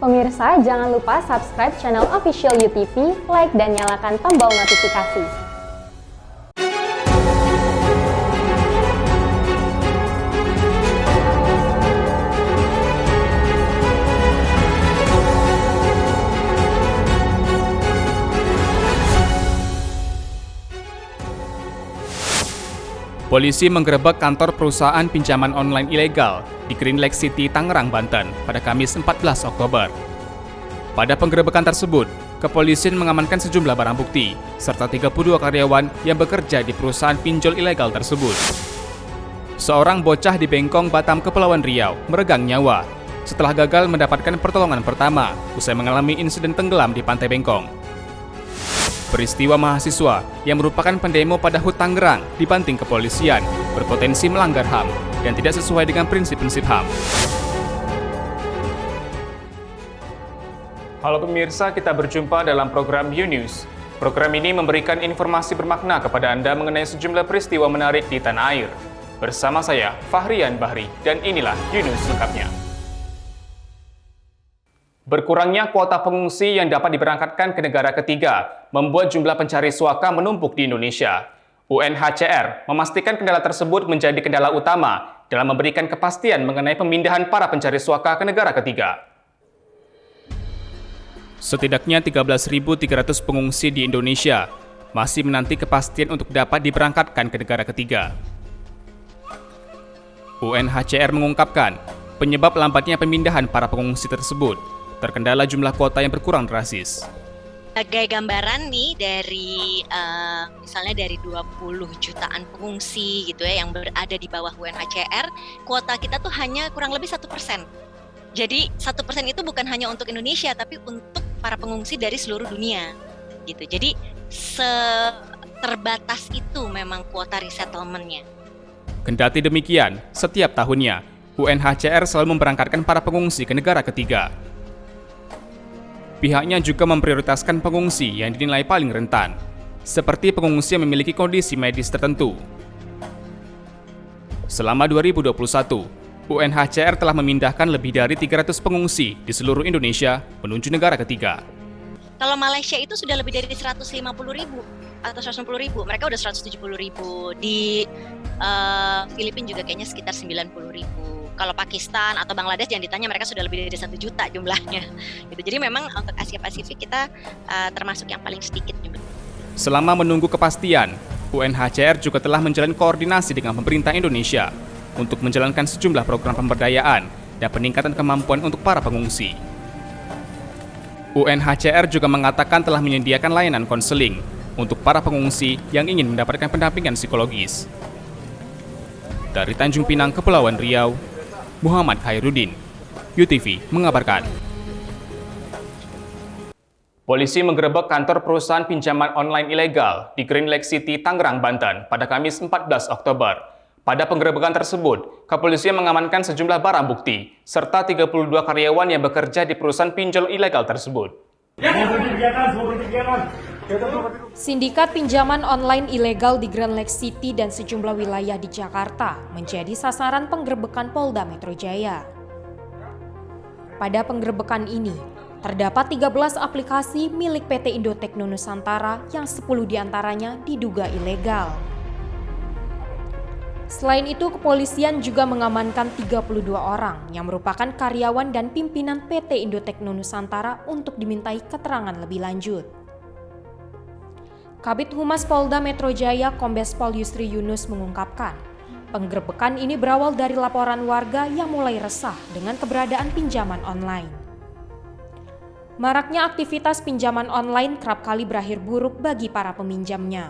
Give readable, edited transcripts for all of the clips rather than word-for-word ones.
Pemirsa, jangan lupa subscribe channel official UTV, like dan nyalakan tombol notifikasi. Polisi menggerebek kantor perusahaan pinjaman online ilegal di Green Lake City, Tangerang, Banten pada Kamis 14 Oktober. Pada penggerebekan tersebut, kepolisian mengamankan sejumlah barang bukti serta 32 karyawan yang bekerja di perusahaan pinjol ilegal tersebut. Seorang bocah di Bengkong, Batam, Kepulauan Riau meregang nyawa setelah gagal mendapatkan pertolongan pertama usai mengalami insiden tenggelam di Pantai Bengkong. Peristiwa mahasiswa yang merupakan pendemo pada HUT Tangerang dibanting kepolisian berpotensi melanggar HAM dan tidak sesuai dengan prinsip-prinsip HAM. Halo pemirsa, kita berjumpa dalam program U-News. Program ini memberikan informasi bermakna kepada Anda mengenai sejumlah peristiwa menarik di tanah air. Bersama saya, Fahrian Bahri, dan inilah U-News lengkapnya. Berkurangnya kuota pengungsi yang dapat diberangkatkan ke negara ketiga membuat jumlah pencari suaka menumpuk di Indonesia. UNHCR memastikan kendala tersebut menjadi kendala utama dalam memberikan kepastian mengenai pemindahan para pencari suaka ke negara ketiga. Setidaknya 13.300 pengungsi di Indonesia masih menanti kepastian untuk dapat diberangkatkan ke negara ketiga. UNHCR mengungkapkan penyebab lambatnya pemindahan para pengungsi tersebut terkendala jumlah kuota yang berkurang drastis. Sebagai gambaran nih dari misalnya dari 20 jutaan pengungsi gitu ya yang berada di bawah UNHCR, kuota kita tuh hanya kurang lebih 1%. Jadi 1% itu bukan hanya untuk Indonesia tapi untuk para pengungsi dari seluruh dunia gitu. Jadi terbatas itu memang kuota resettlement-nya. Kendati demikian, setiap tahunnya UNHCR selalu memberangkatkan para pengungsi ke negara ketiga. Pihaknya juga memprioritaskan pengungsi yang dinilai paling rentan, seperti pengungsi yang memiliki kondisi medis tertentu. Selama 2021, UNHCR telah memindahkan lebih dari 300 pengungsi di seluruh Indonesia menuju negara ketiga. Kalau Malaysia itu sudah lebih dari 150.000 atau 160.000, mereka udah 170.000. Di Filipina juga kayaknya sekitar 90.000. Kalau Pakistan atau Bangladesh yang ditanya mereka sudah lebih dari 1 juta jumlahnya. Gitu. Jadi memang untuk Asia Pasifik kita termasuk yang paling sedikit jumlah. Selama menunggu kepastian, UNHCR juga telah menjalin koordinasi dengan pemerintah Indonesia untuk menjalankan sejumlah program pemberdayaan dan peningkatan kemampuan untuk para pengungsi. UNHCR juga mengatakan telah menyediakan layanan konseling untuk para pengungsi yang ingin mendapatkan pendampingan psikologis. Dari Tanjung Pinang, Kepulauan Riau, Muhammad Khairuddin, UTV mengabarkan. Polisi menggerebek kantor perusahaan pinjaman online ilegal di Green Lake City, Tangerang, Banten pada Kamis 14 Oktober. Pada penggerebekan tersebut, kepolisian mengamankan sejumlah barang bukti serta 32 karyawan yang bekerja di perusahaan pinjol ilegal tersebut. Sindikat pinjaman online ilegal di Green Lake City dan sejumlah wilayah di Jakarta menjadi sasaran penggerebekan Polda Metro Jaya. Pada penggerebekan ini, terdapat 13 aplikasi milik PT Indotechno Nusantara yang 10 diantaranya diduga ilegal. Selain itu, kepolisian juga mengamankan 32 orang yang merupakan karyawan dan pimpinan PT Indotechno Nusantara untuk dimintai keterangan lebih lanjut. Kabid Humas Polda Metro Jaya Kombes Pol Yusri Yunus mengungkapkan, penggerebekan ini berawal dari laporan warga yang mulai resah dengan keberadaan pinjaman online. Maraknya aktivitas pinjaman online kerap kali berakhir buruk bagi para peminjamnya.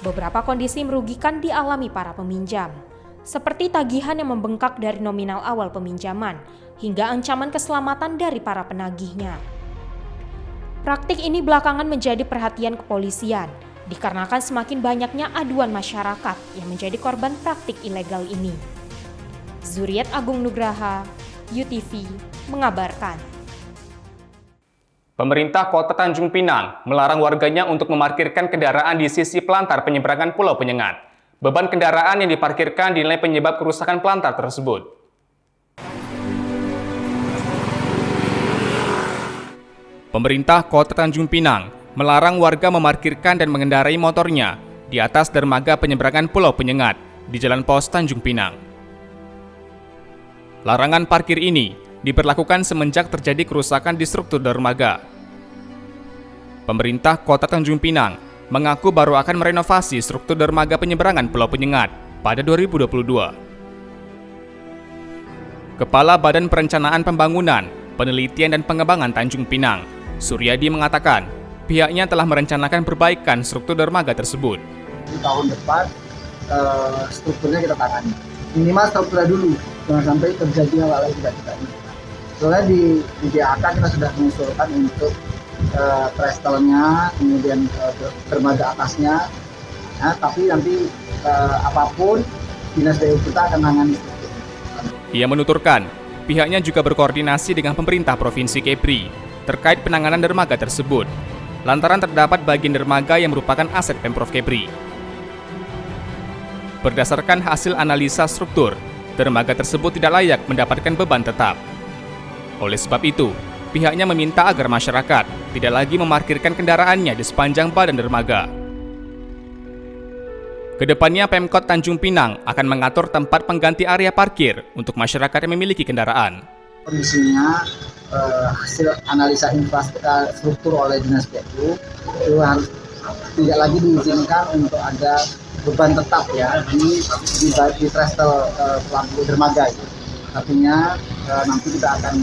Beberapa kondisi merugikan dialami para peminjam, seperti tagihan yang membengkak dari nominal awal peminjaman hingga ancaman keselamatan dari para penagihnya. Praktik ini belakangan menjadi perhatian kepolisian, dikarenakan semakin banyaknya aduan masyarakat yang menjadi korban praktik ilegal ini. Zuriat Agung Nugraha, UTV, mengabarkan. Pemerintah Kota Tanjung Pinang melarang warganya untuk memarkirkan kendaraan di sisi pelantar penyeberangan Pulau Penyengat. Beban kendaraan yang diparkirkan dinilai penyebab kerusakan pelantar tersebut. Pemerintah Kota Tanjung Pinang melarang warga memarkirkan dan mengendarai motornya di atas dermaga penyeberangan Pulau Penyengat di Jalan Pos Tanjung Pinang. Larangan parkir ini diberlakukan semenjak terjadi kerusakan di struktur dermaga. Pemerintah Kota Tanjung Pinang mengaku baru akan merenovasi struktur dermaga penyeberangan Pulau Penyengat pada 2022. Kepala Badan Perencanaan Pembangunan, Penelitian dan Pengembangan Tanjung Pinang, Suryadi mengatakan pihaknya telah merencanakan perbaikan struktur dermaga tersebut. Di tahun depan strukturnya kita tangani. Minimal strukturnya dulu, jangan sampai terjadi hal lain tidak kita inginkan. Soalnya di DAK kita sudah mengusulkan untuk trestelnya, kemudian dermaga atasnya, tapi nanti apapun dinas PU kita akan menangani struktur. Ia menuturkan pihaknya juga berkoordinasi dengan pemerintah Provinsi Kepri terkait penanganan dermaga tersebut, lantaran terdapat bagian dermaga yang merupakan aset Pemprov Kepri. Berdasarkan hasil analisa struktur, dermaga tersebut tidak layak mendapatkan beban tetap. Oleh sebab itu, pihaknya meminta agar masyarakat tidak lagi memarkirkan kendaraannya di sepanjang badan dermaga. Kedepannya Pemkot Tanjung Pinang akan mengatur tempat pengganti area parkir untuk masyarakat yang memiliki kendaraan. Kondisinya hasil analisa infrastruktur oleh dinas PU itu harus tidak lagi diizinkan untuk ada beban tetap ya di trestel lampu dermaga itu. Artinya nanti kita akan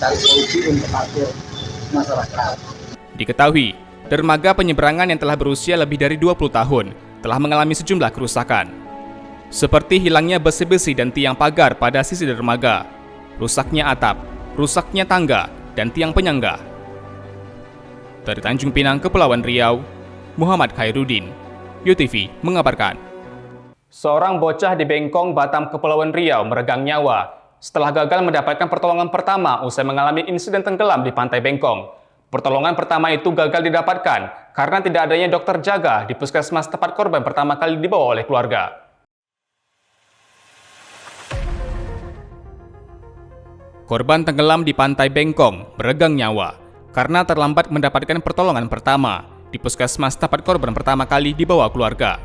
cari solusi untuk parkir masyarakat. Diketahui, dermaga penyeberangan yang telah berusia lebih dari 20 tahun telah mengalami sejumlah kerusakan. Seperti hilangnya besi-besi dan tiang pagar pada sisi dermaga, rusaknya atap, rusaknya tangga, dan tiang penyangga. Dari Tanjung Pinang, Kepulauan Riau, Muhammad Khairuddin, UTV mengabarkan. Seorang bocah di Bengkong, Batam, Kepulauan Riau meregang nyawa setelah gagal mendapatkan pertolongan pertama usai mengalami insiden tenggelam di pantai Bengkong. Pertolongan pertama itu gagal didapatkan karena tidak adanya dokter jaga di puskesmas tempat korban pertama kali dibawa oleh keluarga. Korban tenggelam di pantai Bengkong meregang nyawa karena terlambat mendapatkan pertolongan pertama di puskesmas tempat korban pertama kali dibawa keluarga.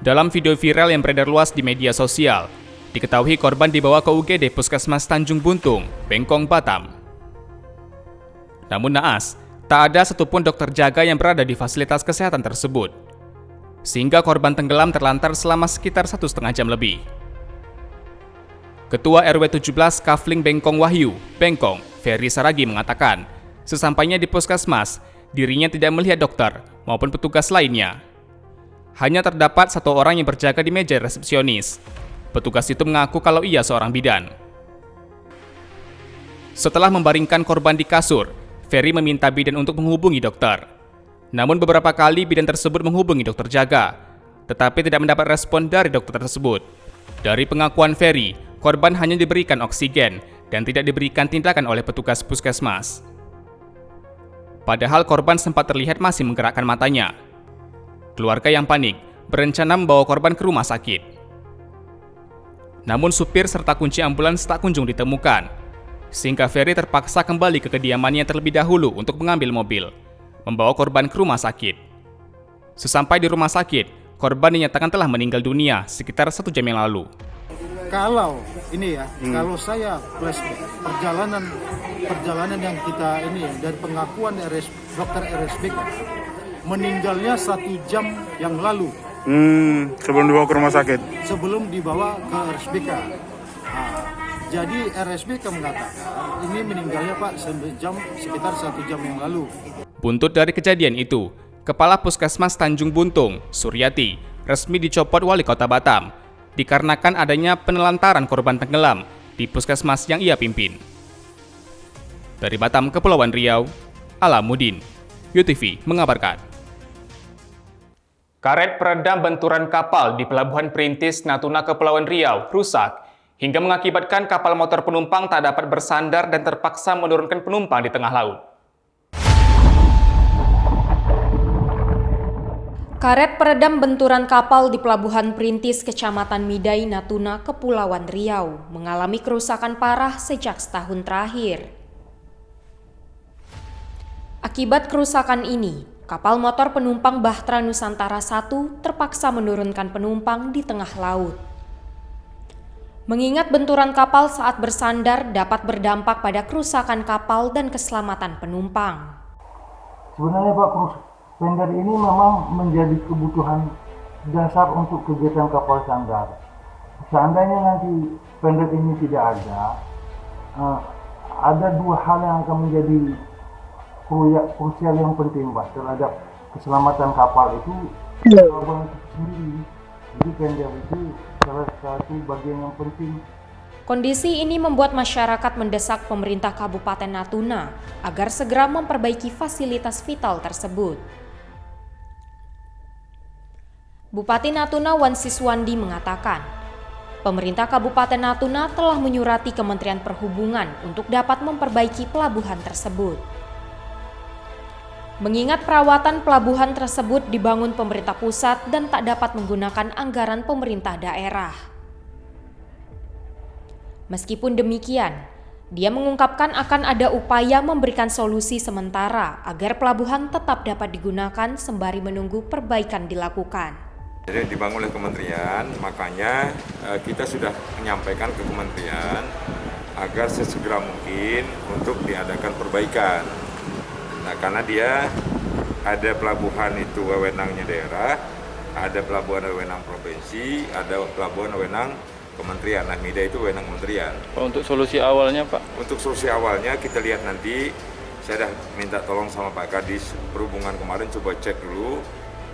Dalam video viral yang beredar luas di media sosial, diketahui korban dibawa ke UGD Puskesmas Tanjung Buntung, Bengkong, Batam. Namun naas, tak ada satupun dokter jaga yang berada di fasilitas kesehatan tersebut, sehingga korban tenggelam terlantar selama sekitar 1,5 jam lebih. Ketua RW 17 Kafling Bengkong Wahyu, Bengkong, Ferry Saragi mengatakan, sesampainya di puskesmas, dirinya tidak melihat dokter maupun petugas lainnya. Hanya terdapat satu orang yang berjaga di meja resepsionis. Petugas itu mengaku kalau ia seorang bidan. Setelah membaringkan korban di kasur, Ferry meminta bidan untuk menghubungi dokter. Namun beberapa kali bidan tersebut menghubungi dokter jaga, tetapi tidak mendapat respon dari dokter tersebut. Dari pengakuan Ferry, korban hanya diberikan oksigen dan tidak diberikan tindakan oleh petugas puskesmas. Padahal korban sempat terlihat masih menggerakkan matanya. Keluarga yang panik berencana membawa korban ke rumah sakit. Namun supir serta kunci ambulans tak kunjung ditemukan, sehingga Ferry terpaksa kembali ke kediamannya terlebih dahulu untuk mengambil mobil, membawa korban ke rumah sakit. Sesampai di rumah sakit, korban dinyatakan telah meninggal dunia sekitar 1 jam yang lalu. Kalau ini ya, kalau saya flashback perjalanan yang kita ini ya, dari pengakuan dokter RSBK, meninggalnya 1 jam yang lalu. Sebelum dibawa ke rumah sakit. Sebelum dibawa ke RSBK. Jadi RSBK mengatakan ini meninggalnya Pak sekitar 1 jam yang lalu. Buntut dari kejadian itu, Kepala Puskesmas Tanjung Buntung, Suryati, resmi dicopot Wali Kota Batam dikarenakan adanya penelantaran korban tenggelam di puskesmas yang ia pimpin. Dari Batam, Kepulauan Riau, Alamuddin, UTV mengabarkan. Karet peredam benturan kapal di Pelabuhan Perintis, Natuna, Kepulauan Riau rusak hingga mengakibatkan kapal motor penumpang tak dapat bersandar dan terpaksa menurunkan penumpang di tengah laut. Karet peredam benturan kapal di Pelabuhan Perintis, Kecamatan Midai, Natuna, Kepulauan Riau mengalami kerusakan parah sejak setahun terakhir. Akibat kerusakan ini, kapal motor penumpang Bahtera Nusantara I terpaksa menurunkan penumpang di tengah laut. Mengingat benturan kapal saat bersandar dapat berdampak pada kerusakan kapal dan keselamatan penumpang. Sebenarnya Pak, fender ini memang menjadi kebutuhan dasar untuk kegiatan kapal sandar. Seandainya nanti fender ini tidak ada dua hal yang akan menjadi krusial yang penting Pak terhadap keselamatan kapal itu korban itu sendiri. Jadi fender itu salah satu bagian yang penting. Kondisi ini membuat masyarakat mendesak pemerintah Kabupaten Natuna agar segera memperbaiki fasilitas vital tersebut. Bupati Natuna Wan Siswandi mengatakan, pemerintah Kabupaten Natuna telah menyurati Kementerian Perhubungan untuk dapat memperbaiki pelabuhan tersebut. Mengingat perawatan pelabuhan tersebut dibangun pemerintah pusat dan tak dapat menggunakan anggaran pemerintah daerah. Meskipun demikian, dia mengungkapkan akan ada upaya memberikan solusi sementara agar pelabuhan tetap dapat digunakan sembari menunggu perbaikan dilakukan. Jadi dibangun oleh kementerian, makanya kita sudah menyampaikan ke kementerian agar sesegera mungkin untuk diadakan perbaikan. Nah, karena dia ada pelabuhan itu wewenangnya daerah, ada pelabuhan wewenang provinsi, ada pelabuhan wewenang kementerian. Nah, MIDA itu wewenang kementerian. Untuk solusi awalnya Pak? Untuk solusi awalnya kita lihat nanti, saya sudah minta tolong sama Pak Kadis Perhubungan kemarin, coba cek dulu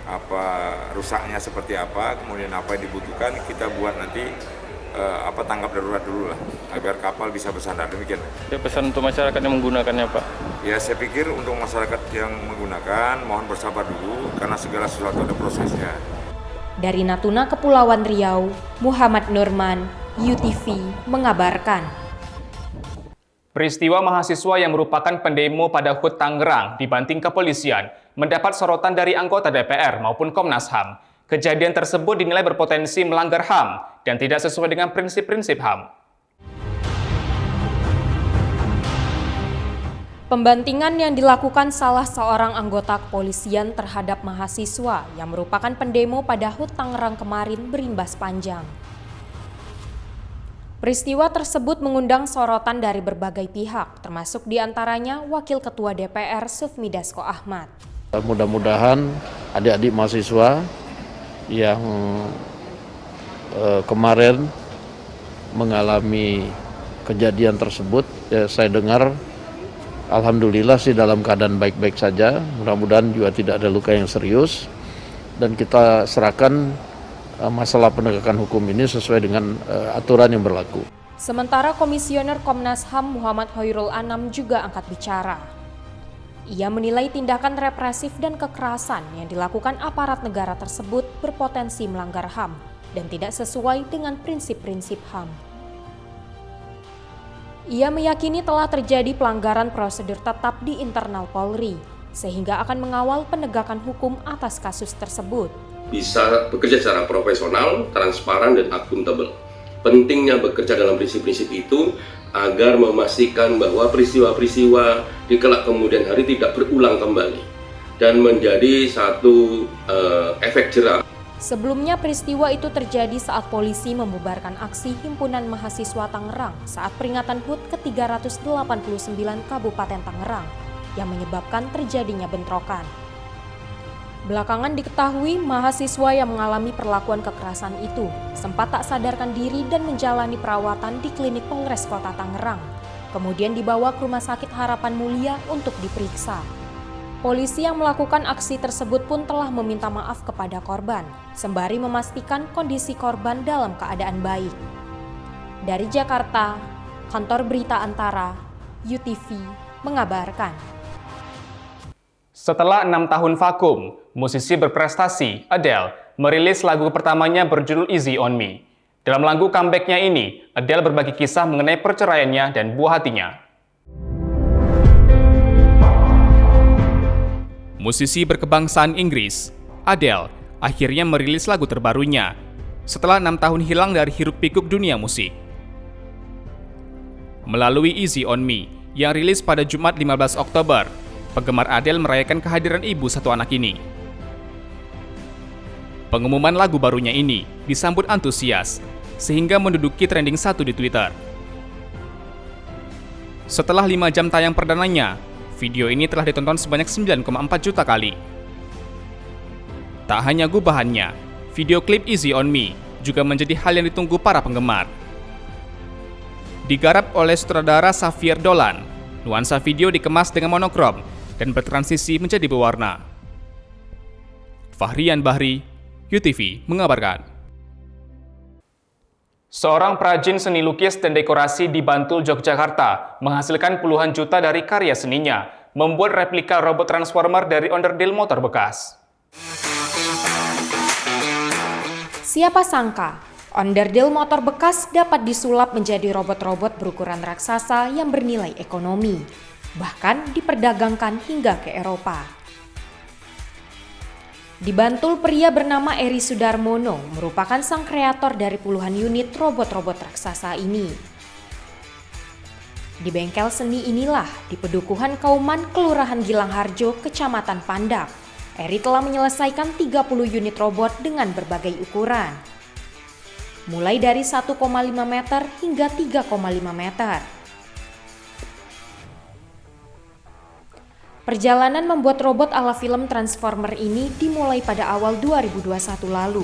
apa rusaknya seperti apa, kemudian apa yang dibutuhkan, kita buat nanti tanggap darurat dulu lah, agar kapal bisa bersandar. Demikian. Ya, pesan untuk masyarakat yang menggunakannya Pak? Ya, saya pikir untuk masyarakat yang menggunakan, mohon bersabar dulu, karena segala sesuatu ada prosesnya. Dari Natuna, Kepulauan Riau, Muhammad Nurman, UTV mengabarkan. Peristiwa mahasiswa yang merupakan pendemo pada HUT Tangerang dibanting kepolisian mendapat sorotan dari anggota DPR maupun Komnas HAM. Kejadian tersebut dinilai berpotensi melanggar HAM dan tidak sesuai dengan prinsip-prinsip HAM. Pembantingan yang dilakukan salah seorang anggota kepolisian terhadap mahasiswa yang merupakan pendemo pada HUT Tangerang kemarin berimbas panjang. Peristiwa tersebut mengundang sorotan dari berbagai pihak, termasuk diantaranya Wakil Ketua DPR Sufmi Dasko Ahmad. Mudah-mudahan adik-adik mahasiswa yang kemarin mengalami kejadian tersebut, saya dengar alhamdulillah sih dalam keadaan baik-baik saja, mudah-mudahan juga tidak ada luka yang serius, dan kita serahkan masalah penegakan hukum ini sesuai dengan aturan yang berlaku. Sementara Komisioner Komnas HAM Muhammad Hoirul Anam juga angkat bicara. Ia menilai tindakan represif dan kekerasan yang dilakukan aparat negara tersebut berpotensi melanggar HAM dan tidak sesuai dengan prinsip-prinsip HAM. Ia meyakini telah terjadi pelanggaran prosedur tetap di internal Polri, sehingga akan mengawal penegakan hukum atas kasus tersebut. Bisa bekerja secara profesional, transparan, dan akuntabel. Pentingnya bekerja dalam prinsip-prinsip itu agar memastikan bahwa peristiwa-peristiwa di kelak kemudian hari tidak berulang kembali dan menjadi satu efek jera. Sebelumnya peristiwa itu terjadi saat polisi membubarkan aksi Himpunan Mahasiswa Tangerang saat peringatan HUT ke-389 Kabupaten Tangerang yang menyebabkan terjadinya bentrokan. Belakangan diketahui mahasiswa yang mengalami perlakuan kekerasan itu sempat tak sadarkan diri dan menjalani perawatan di klinik Polres Kota Tangerang. Kemudian dibawa ke Rumah Sakit Harapan Mulia untuk diperiksa. Polisi yang melakukan aksi tersebut pun telah meminta maaf kepada korban, sembari memastikan kondisi korban dalam keadaan baik. Dari Jakarta, Kantor Berita Antara, UTV mengabarkan. Setelah 6 tahun vakum, musisi berprestasi Adele merilis lagu pertamanya berjudul Easy on Me. Dalam lagu comeback-nya ini, Adele berbagi kisah mengenai perceraiannya dan buah hatinya. Musisi berkebangsaan Inggris, Adele akhirnya merilis lagu terbarunya setelah 6 tahun hilang dari hiruk-pikuk dunia musik. Melalui Easy on Me yang rilis pada Jumat 15 Oktober, penggemar Adele merayakan kehadiran ibu satu anak ini. Pengumuman lagu barunya ini disambut antusias, sehingga menduduki trending 1 di Twitter. Setelah 5 jam tayang perdananya, video ini telah ditonton sebanyak 9,4 juta kali. Tak hanya gubahannya, video klip Easy On Me juga menjadi hal yang ditunggu para penggemar. Digarap oleh sutradara Xavier Dolan, nuansa video dikemas dengan monokrom dan bertransisi menjadi berwarna. Fahrian Bahri, UTV mengabarkan. Seorang perajin seni lukis dan dekorasi di Bantul, Yogyakarta menghasilkan puluhan juta dari karya seninya, membuat replika robot transformer dari onderdil motor bekas. Siapa sangka, onderdil motor bekas dapat disulap menjadi robot-robot berukuran raksasa yang bernilai ekonomi, bahkan diperdagangkan hingga ke Eropa. Di Bantul, pria bernama Eri Sudarmono merupakan sang kreator dari puluhan unit robot-robot raksasa ini. Di bengkel seni inilah, di Pedukuhan Kauman, Kelurahan Gilang Harjo, Kecamatan Pandak, Eri telah menyelesaikan 30 unit robot dengan berbagai ukuran. Mulai dari 1,5 meter hingga 3,5 meter. Perjalanan membuat robot ala film Transformer ini dimulai pada awal 2021 lalu.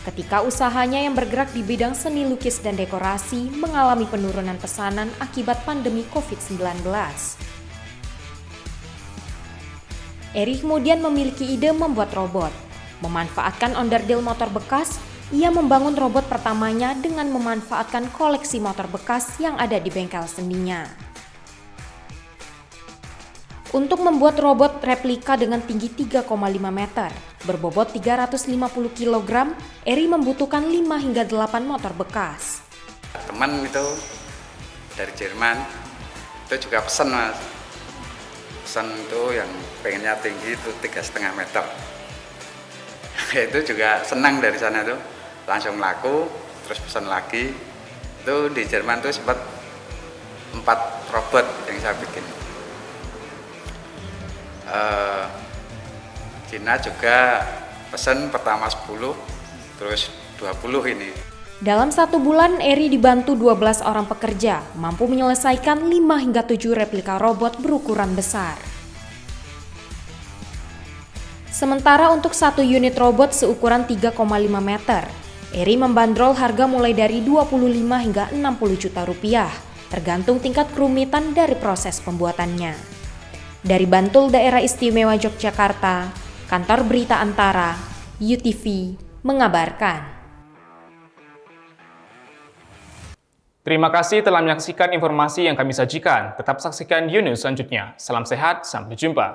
Ketika usahanya yang bergerak di bidang seni lukis dan dekorasi mengalami penurunan pesanan akibat pandemi COVID-19. Eri kemudian memiliki ide membuat robot. Memanfaatkan onderdil motor bekas, ia membangun robot pertamanya dengan memanfaatkan koleksi motor bekas yang ada di bengkel seninya. Untuk membuat robot replika dengan tinggi 3,5 meter, berbobot 350 kg, Eri membutuhkan 5 hingga 8 motor bekas. Teman itu dari Jerman, itu juga pesan mas. Pesan itu yang pengennya tinggi itu 3,5 meter. Itu juga senang dari sana tuh, langsung laku, terus pesan lagi. Itu di Jerman tuh sempat 4 robot yang saya bikin. Cina juga pesan pertama 10, terus 20 ini. Dalam 1 bulan, Eri dibantu 12 orang pekerja, mampu menyelesaikan 5 hingga 7 replika robot berukuran besar. Sementara untuk 1 unit robot seukuran 3,5 meter, Eri membandrol harga mulai dari 25 hingga 60 juta rupiah, tergantung tingkat kerumitan dari proses pembuatannya. Dari Bantul, Daerah Istimewa Yogyakarta, Kantor Berita Antara, UTV mengabarkan. Terima kasih telah menyaksikan informasi yang kami sajikan. Tetap saksikan Yunus selanjutnya. Salam sehat, sampai jumpa.